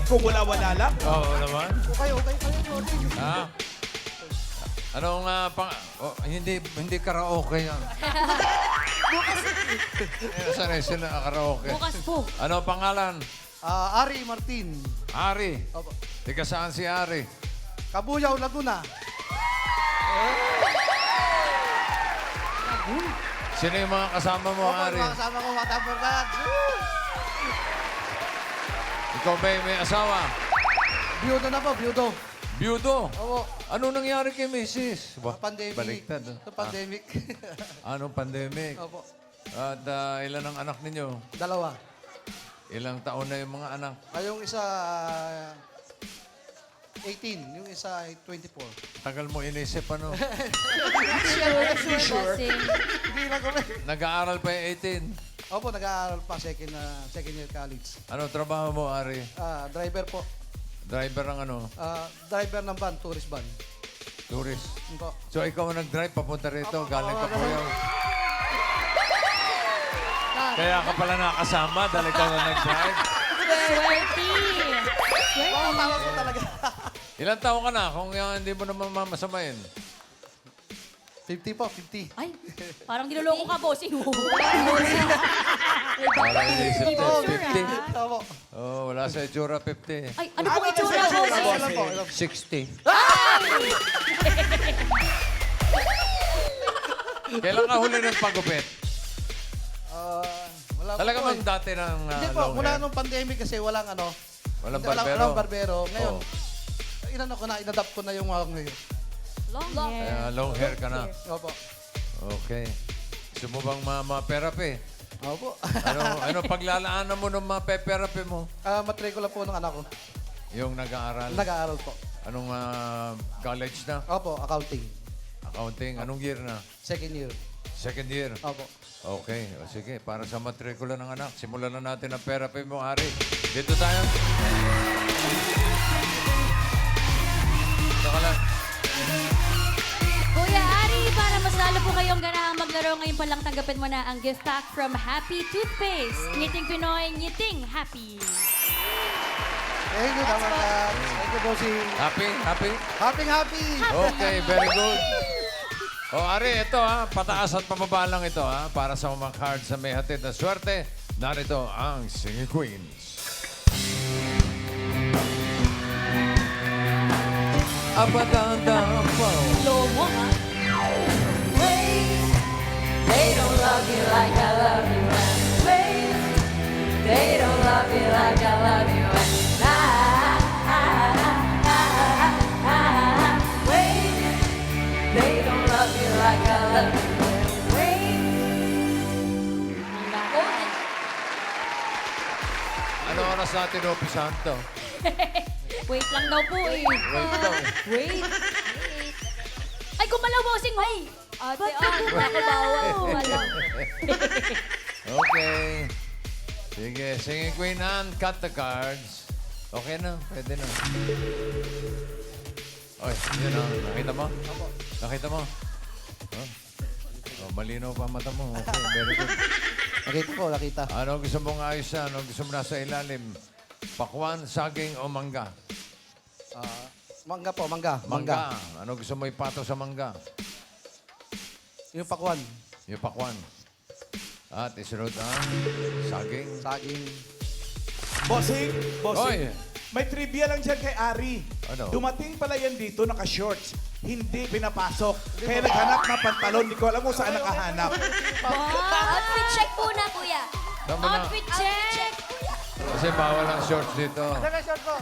Kung wala-wala lang. Oo naman. Okay, Jordi. Ha? Anong hindi karaoke yan. Sanay sila karaoke. Bukas po. Ano ang pangalan? Ari Martin. Ari. Opo. Tika saan si Ari? Kabuyaw, Laguna. Sino yung mga kasama mo, Opo, Ari? mga kasama ko, mga Tamper Cats. Ikaw ba may asawa? Biyudo na po, biyudo. Byudo. Opo. Ano nangyari kay Mrs.? Pandemic. Baliktad. Sa pandemic. Anong pandemic? Opo. At ilan ang anak ninyo? 2. Ilang taon na yung mga anak? Yung isa, 18. Yung isa, 24. Tagal mo inisip, ano? Sure. Hindi na kami. Nag-aaral pa yung 18. Opo, nag-aaral pa, second year college. Ano trabaho mo, Ari? Driver po. Driver ng ano? Driver ng van, tourist van. Tourist. Yun po. So, ikaw ang nag-drive papunta rito, galing ka po yun. Kaya ka pala nakasama dahil ikaw na nag-drive. Swerte. Oo, tama po talaga. Ilan taon ka na kung hindi mo naman mamasamayin? 50 po, 50. Ay, parang niloloko ka, bossing. Para inisip Hindi ko, ko sure, 50. Opo. Oh, wala sa itsura, 50. Ay, ano pong itsura, bossing? Ilan po? 60. Kailan ka huli ng pagupit? Wala po Talaga po bang dati ng Hindi po, long mula hair? nung pandemic kasi walang ano. Walang hindi, barbero? Walang barbero. Ngayon, Oh. inadapt ko na yung mga ngayon. Long hair. Kaya long hair ka na. Opo. Okay. Gusto mo bang ma-therapy? Opo. Ano paglalaanan mo ng ma-therapy mo? Matrikula po ng anak ko. Yung nag-aaral? Nag-aaral po. Anong college na? Opo, accounting. Accounting? Anong year na? Second year. Second year? Opo. Okay. O sige, para sa matrikula ng anak, simulan na natin ang therapy mo, Ari. Dito tayo. Ito ka lang. Kuya Ari, para mas lalo po kayong ganahang maglaro, ngayon pa lang tanggapin mo na ang gift pack from Happy Toothpaste. Ngiting Pinoy, ngiting happy. Thank you, Tamper Cats. Thank you, bossing. Happy? Happy? Happy! Okay, very good. O, Ari, ito pataas at pababa lang ito para sa mga cards na may hatid na swerte. Narito ang Singing Queens. Abadanda po. Low mo, ha? They don't love you like I love you and they don't love you like I love you and they don't love you like I love you Ano oras natin umpisahan to? Wait lang daw po eh. Wait daw. Wait. Ay, gumalaw, bossing. Ay, Ba't ka gumalaw? Okay. Sige, Singing Queen Anne, cut the cards. Okay na, pwede na. Oy, yun nakita mo? Nakita mo? Oh, malinaw pa mata mo. Okay, very good. Nakita po, nakita. Ano gusto mong ayos na? Ano gusto mo nasa ilalim? Pakwan, saging o mangga? Mangga po, mangga. Mangga. Ano gusto mo ipato sa mangga? Yung pakwan. Yung pakwan. At isunod ang saging. Saging. Bossing, Oy! may trivia lang dyan kay Ari. Ano? Dumating pala yan dito, naka-shorts. Hindi pinapasok. Kaya naghanap ng pantalon. Hindi ko alam kung saan nakahanap. Outfit check po na, kuya. Tama na. Outfit check. Kasi bawal ang shorts dito.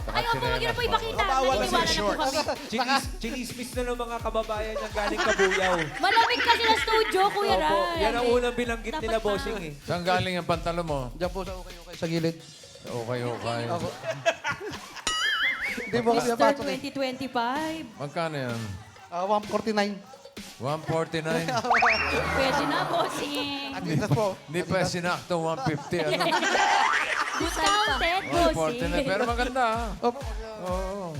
Ay, opo, wag niyo na po ipakita. Bawal na Naniwala sa na po shorts. kami. Chinismis na ng mga kababayan niya galing Kabuyaw. Malamig kasi na studio, Kuya Opo, Ray. yan ang unang binanggit Dapat nila, pa. bossing eh. Saan galing ang pantalon mo? Diyan po sa okay sa gilid. Okay, okay. Opo. Hindi po kasi Mr. napasok eh. 2025. Magkano yan? 149. 149? Pwede na, bossing. Adidas po. Hindi pa sinakto 150. Ano? Discounted, bossing. 149. Pero maganda Opo. Oo.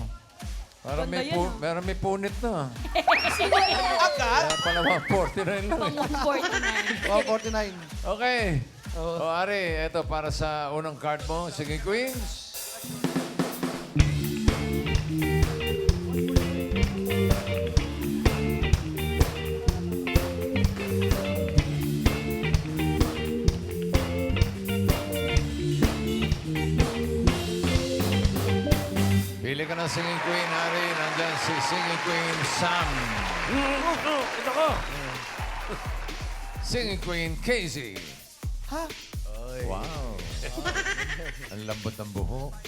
Parang Ganda yan, parang may punit na. Agad? Kaya pala 149 lang. Pang 149. 149. Okay. Oo. O Ari, eto para sa unang card mo. Sige, Queens. Pili ka ng singing queen, Ari. Nandyan si singing queen Sam. Ito ko. Singing queen Casey. Ha? Wow. Ang lambot ng buhok.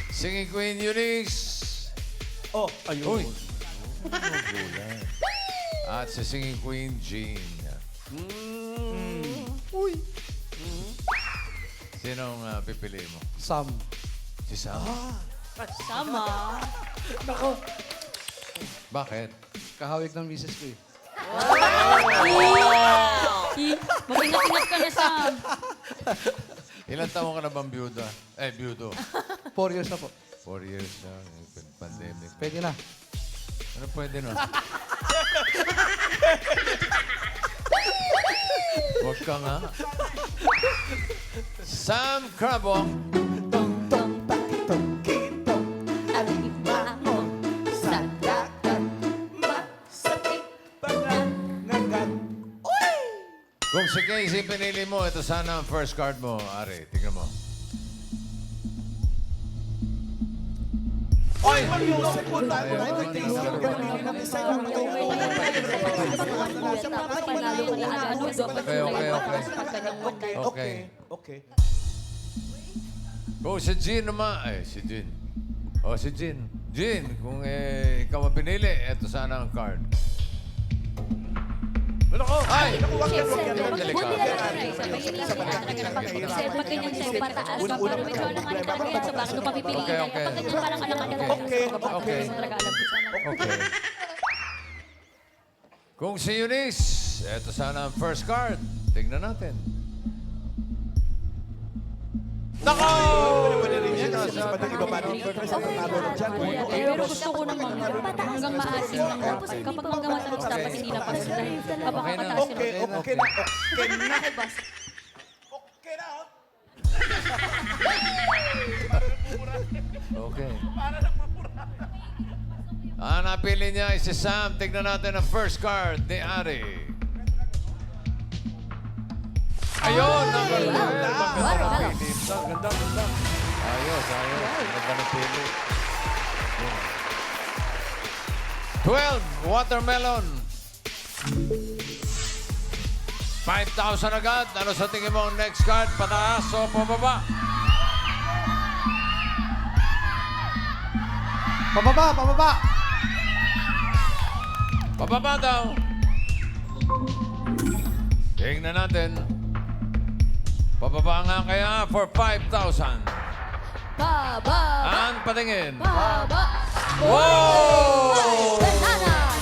Singing queen Eunice. Oh, ayun. Uy. At si singing queen Jean. Uy. Sinong pipili mo? Sam. Si Sam? Sama. Bakit? Kahawig ng misis ko eh. Mag-ingat-ingat ka na, Sam. Ilan taon ka na bang byuda? Byudo. 4 years na po. 4 years na. Pandemic. Pwede na. Ano pwede na? Huwag ka nga. Sam Crabong. Ang iba mo sa dagat, masakit Kung si Casey pinili mo, ito sana ang first card mo, Ari. Tingnan mo. Oy, mag-iusap po tayo. Okay. Okay. Kung si Jean naman, si Jean. Si Jean. Jean, kung ikaw ang pinili, ito sana ang card. Ano ko? Ay! Buti Delikado. na lang, Ray. Kasi pag ganyan sa'yo pataas, parang medyo alang ano talaga yan. So, bakit mo papipiliin Okay, yan? okay. Pag ganyan parang alang-alang yan. Okay. Talaga alam ko sana. Okay. Kung si Eunice, ito sana ang first card. Tignan natin. Nako! Pero gusto ko naman hanggang maasin lang dapat. Kapag hanggang matalas dapat hindi na pasundan. Kapag kakataas yun. Okay na. Okay na. Okay na. Okay. Napili niya ay si Sam. Tignan natin ang first card ni Ari. Ayun! Maganda ng pili. Ganda, ganda. Ayos. Maganda ng pili. 12, watermelon. 5,000 agad. Ano sa tingin mo ang next card? Pataas o pababa? Pababa, pababa. Pababa daw. Tingnan natin. Pababa nga kaya for 5,000. Baba! Ang patingin. Baba! Wow! Bananas!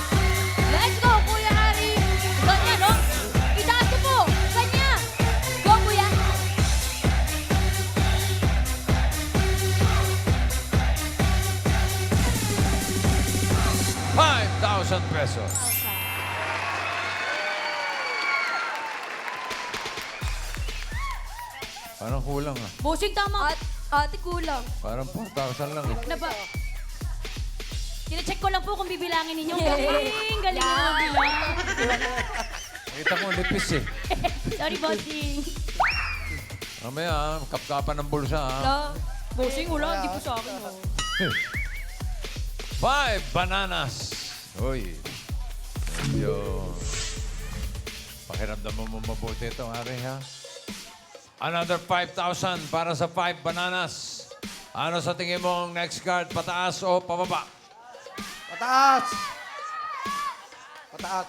Let's go, Kuya Ari! Ganyan, no? Itaas mo po! Kanya! Go, Kuya! ₱5,000. Parang kulang ah. Bossing, tama. Ate, kulang. Parang 4,000 lang eh. Na ba? Kine-check ko lang po kung bibilangin ninyo. Galing! Galing mo bilang. Kita mo, lipis eh. Sorry, bossing. Mamaya ah, kapkapan ng bulsa ah. Bossing, wala. Hindi po sa akin. 5 bananas. Uy. Medyo... Pakiramdam mo mabuti ito, Ari, ha? Another 5,000 para sa 5 bananas. Ano sa tingin mo ang next card? Pataas o pababa? Pataas. Pataas.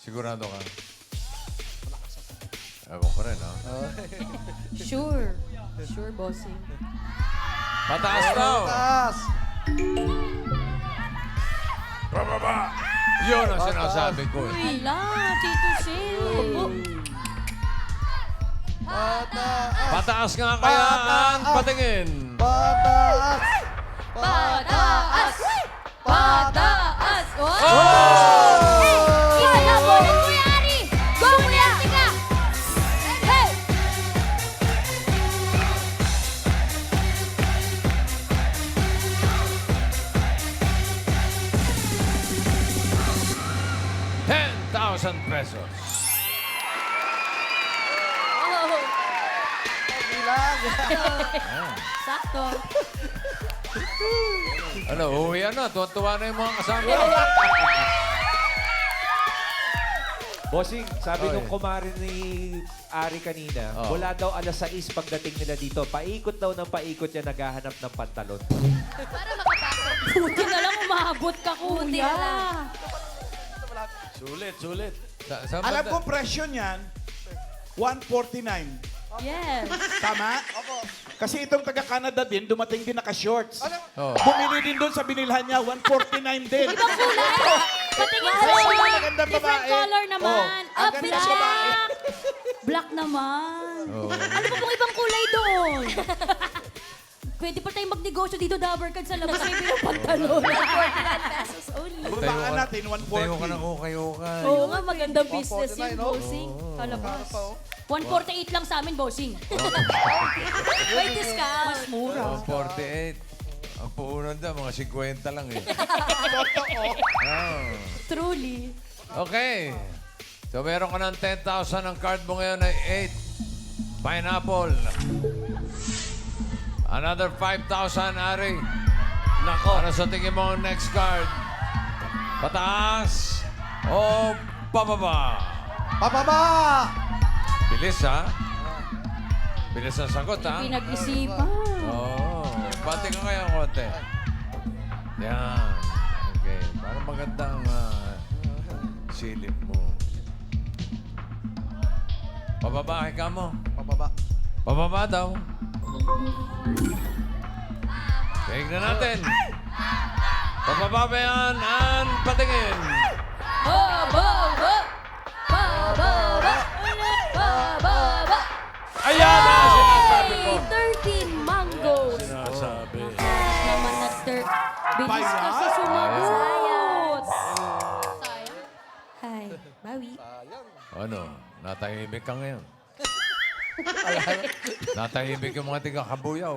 Sigurado ka? Ewan ko rin, ha? Sure. Sure, bossing. Pataas daw! Pataas. Pababa! Yun ang sinasabi ko, eh. Ala, Tito Shane. Pataas. Pataas nga kaya ang patingin. Pataas. Pataas! Pataas! Oh! Isa na po ng Kuya Ari! Go, Kuya! Tika! Hey! ₱10,000. Bilang. Sakto. Ano, uwi na. Tuwa na yung mga kasama. Bossing, sabi Oy. nung kumari ni Ari kanina, Oh. wala daw alas 6 pagdating nila dito. Paikot daw ng paikot yan, naghahanap ng pantalon. Buti na lang umabot ka, Buti kuya. na lang. Sulit, sulit. Sa Alam banda- ko presyo niyan, 149. Yes. Tama? Kasi itong taga-Canada din, dumating din naka-shorts. Oh. Bumili din doon sa binilhan niya, 149 din. Ibang kulay. Patingin sa Ay, mga magandang different babae. color naman. Oh, ang ganda black. babae. Black naman. Oh. Ano pa pong ibang kulay doon? Pwede pa tayong magnegosyo dito, Dabbercad, sa labas may pinang pantalon. 49 pesos only. Babaan natin, Tayo ka ng 140. ukay-ukay. Oo nga, magandang business 149, yun, no? bossing. Kalabas. 148 lang sa amin, bossing. May discount. Mas mura. 48. Ang puunan daw, mga 50 lang eh. Oh. Truly. Okay. So meron ka ng 10,000. Ang card mo ngayon ay 8. Pineapple. Another 5,000, Ari. Nako. Ano sa tingin mo ang next card? Pataas o pababa? Pababa! Bilis, ha? Bilis ang sagot, ha? Pinag-isipan. Oo. Bati ka kaya konti. Yan. Okay. Parang magandang silip mo. Pababahe ka mo. Pababa. Pababa daw. Tingnan natin. Pababa ba yan? Ang patingin. Bababa! Bababa! Bababa! Ayan na sinasabi ko. 13 mangoes. Sinasabi. Naman na bilis kasi sumagot. Hi. Bawi. Ano? Natahimik ka ngayon. Natahimik yung mga tiga-kabuyaw.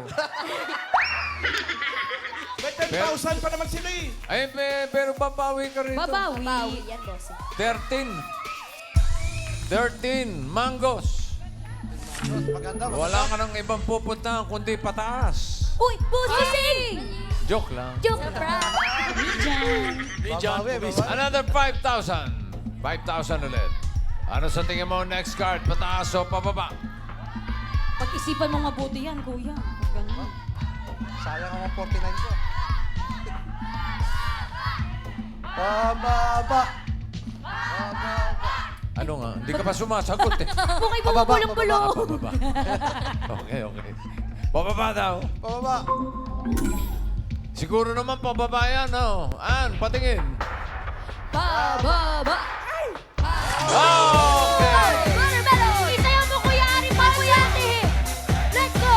May 10,000 pa naman sila eh. Ay, pero babawi ka rito. Babawi. Bawi yan, bossing. 13 mangoes. Maganda, maganda. Wala ka ng ibang pupuntahan kundi pataas. Uy, bossing! Joke lang. Joke. Diyan. Babawi, babawi. Another 5,000. 5,000 ulit. Ano sa tingin mo next card? Pataas o pababa? Pag-isipan mo mabuti yan, kuya. Huwag ganun. Sayang ang 49 ko. Pababa! Pababa! Ano nga? Hindi ka pa sumasagot eh. Mukhay Pababa, bumubulong-bulong. Pababa. Okay. Pababa daw. Pababa! Siguro naman pababa yan, no? An, patingin. Bababa. Okay! Watermelon! Isayaw mo, Kuya Ari, bago yate. Let's go!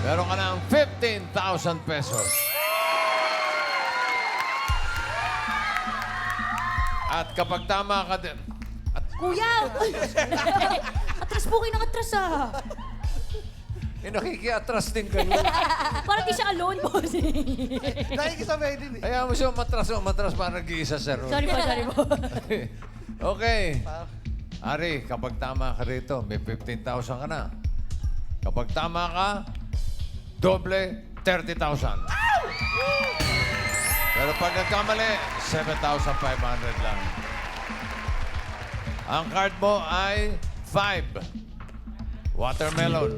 Meron ka ng 15,000 pesos. At kapag tama ka din, Kuya! Atras po kayo ng atras, ah. nakikiatras din kayo. Parang di siya alone, bossing. Nakikisabay din eh. Ayaw mo siya umatras para nag-iisa sa room. Sorry po. Okay. Ari, kapag tama ka rito, may 15,000 ka na. Kapag tama ka, doble, 30,000. Pero pag nagkamali, 7,500 lang. Ang card mo ay 5. Watermelon.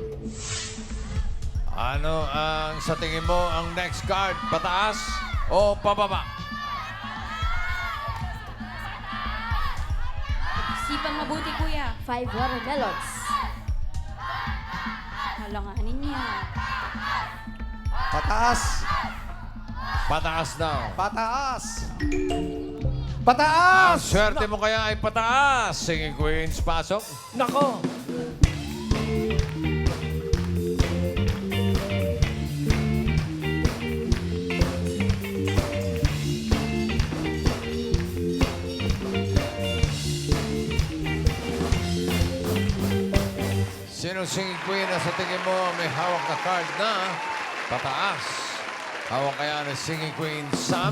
Ano ang sa tingin mo ang next card? Pataas o pababa? Isipan mabuti, Kuya. 5 watermelons. Halanganin niya. Pataas! Pataas daw. Pataas! Ang Pataas! swerte mo kaya ay pataas. Singing Queens, pasok. Nako. Sinong singing queen na sa tingin mo may hawak na card na pataas? Hawak kaya ng singing queen, Sam.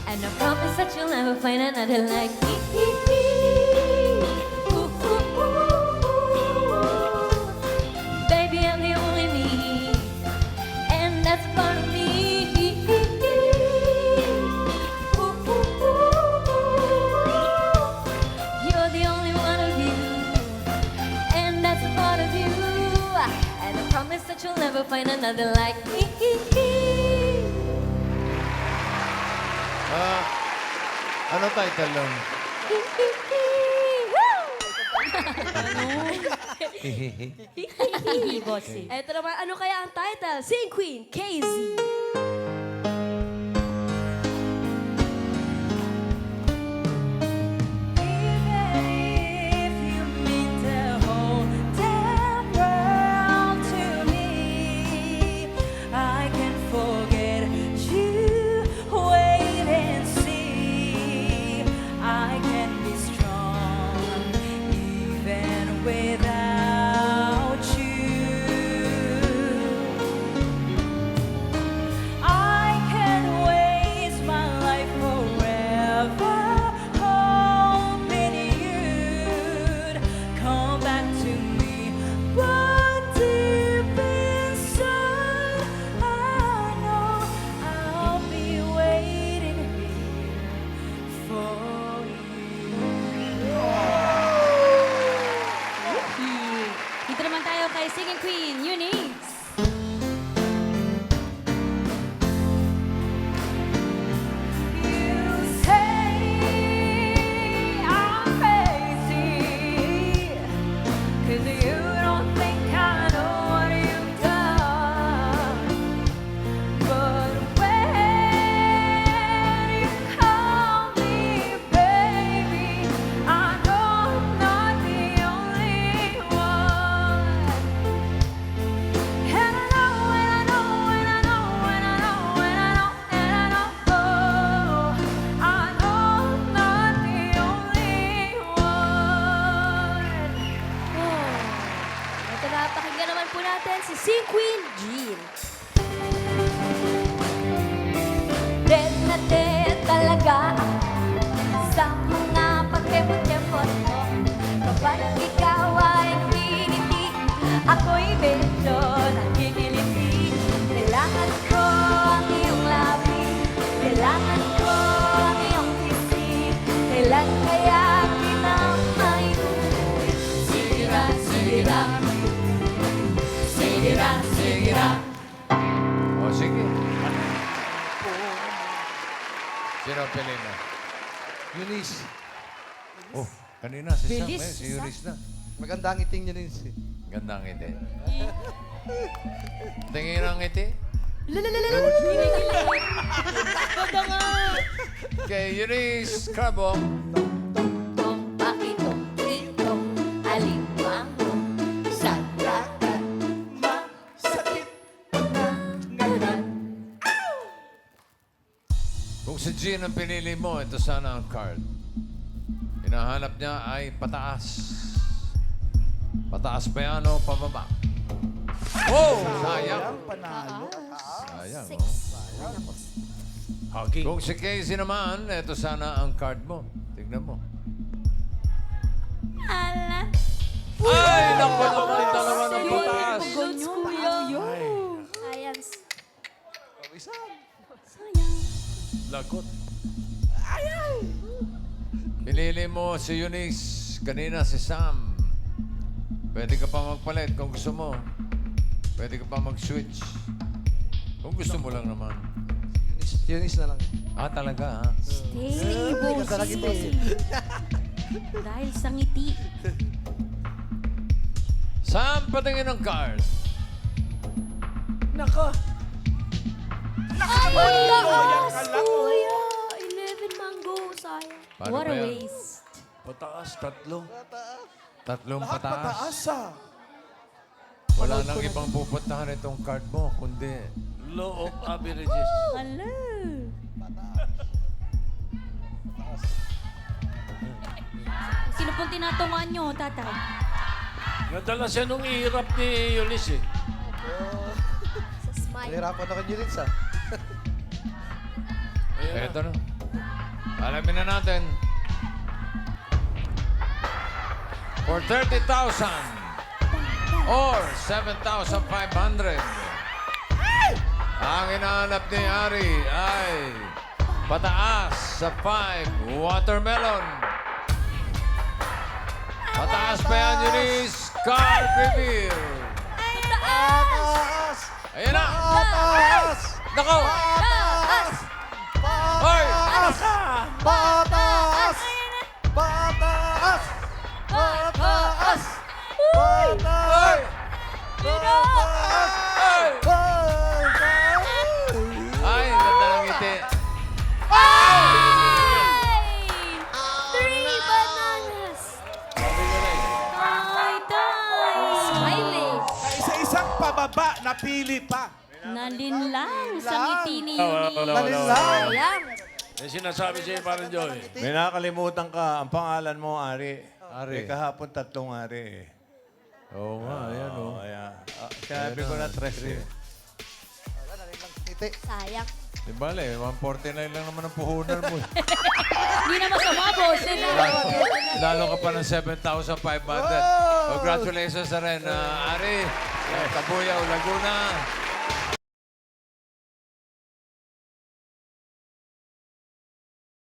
And I promise that you'll never find another like me. Ooh, ooh, ooh. Baby, I'm the only me, and that's part of me. Ooh, ooh, ooh. You're the only one of you, and that's part of you. And I promise that you'll never find another like me. Ano title nun? Bossy. Eto naman, ano kaya ang title? Sing Queen, KZ. Without you, I can waste my life forever hoping you'd come back to me. But deep inside, I know I'll be waiting here for you. Dito naman tayo kay singing queen, Eunice. You say I'm crazy, 'cause you don't think I know what you've done. But when you call me baby, I know I'm not the only one. And I know, and I know, and I know, and I know, and I know, and I know, I know I'm not the only one. Ito na, pakinggan naman po natin si Sing Queen Jean. Dead na dead talaga sa mga pagkemot-kemot mo. Kapag ikaw ay ngingiti, ako'y medyo nakikiliti. Kailangan ko ang iyong labi, kailangan ko ang iyong kisig. Kailan kaya kita maiuwi? Sige na, sige na. Sige na, sige na. O, sige. Sino ang pili mo? Eunice. Oh, kanina si Sam, Bilis, si Eunice na. Maganda ang iting niya rin. Gandang ngiti. Tingin ang ngiti. Ganda nga. Kay Eunice Crabong. Tong pakitong itong alimango sa dagat masakit na ngayon. Kung si Jean ang pinili mo, ito sana ang card. Hinahanap niya ay pataas. Pataas pa yan o pababa? Oh! Sayang. Panalo. Sayang, oh. Kung si Casey naman, ito sana ang card mo. Tignan mo. Ala. Ay! Naku naman, dalawa ng pataas. Goods, kuya. Science. Sayang. Lagot. Pinili mo si Eunice. Kanina si Sam. Pwede ka pa magpalit kung gusto mo. Pwede ka pa mag-switch. Kung gusto mo lang naman. Eunice na lang. Ah, talaga, ha? Stay, Ganda lagi, bossy. Dahil sa ngiti. Sam, patingin ng card. Nako. Ay, Yan ka lang. kuya! 11 mango, sayang. Paano What ba a yan? waste. Pataas, tatlo. Tatlong Lahat pataas. pataas ah. Wala nang ibang pupuntahan itong card mo, kundi Law of averages. Ala. Sino pong tinatungan nyo, tatay? Nadala siya nung ihirap ni Eunice eh. Sa smile. Nahirapan ako nyo rin sa. Ito na. Alamin na natin. For 30,000 or 7,500. Ang hinahanap ni Ari ay pataas sa 5 watermelon. Pataas pa yan, Eunice. Card reveal. Pataas! Ayan na. Pataas! Nako. Pataas! Hoy. Pataas! Pataas! Pataas! Pataas! Pataas! Hoy. Pataas! Ay, ganda ng ngiti. Three bananas! Tay, tay. Smiling! Isa-isang pababa, napili pa. Nalinlang sa ngiti ni Wala, Eunice. wala. Manilang! Sayang! May sinasabi sa'yo, parang Joy. May nakakalimutan ka. Ang pangalan mo, Ari. Ari. Kahapon 3 Ari. Oo nga, ayan o. Kaya, sinabi ko na 13. Ngiti. Sayang! Di bale, 149 lang naman ang puhunan mo. Hindi na masama, boss. Lalo ka pa ng 7,500. Congratulations na rin, Ari. Kabuyaw, Laguna.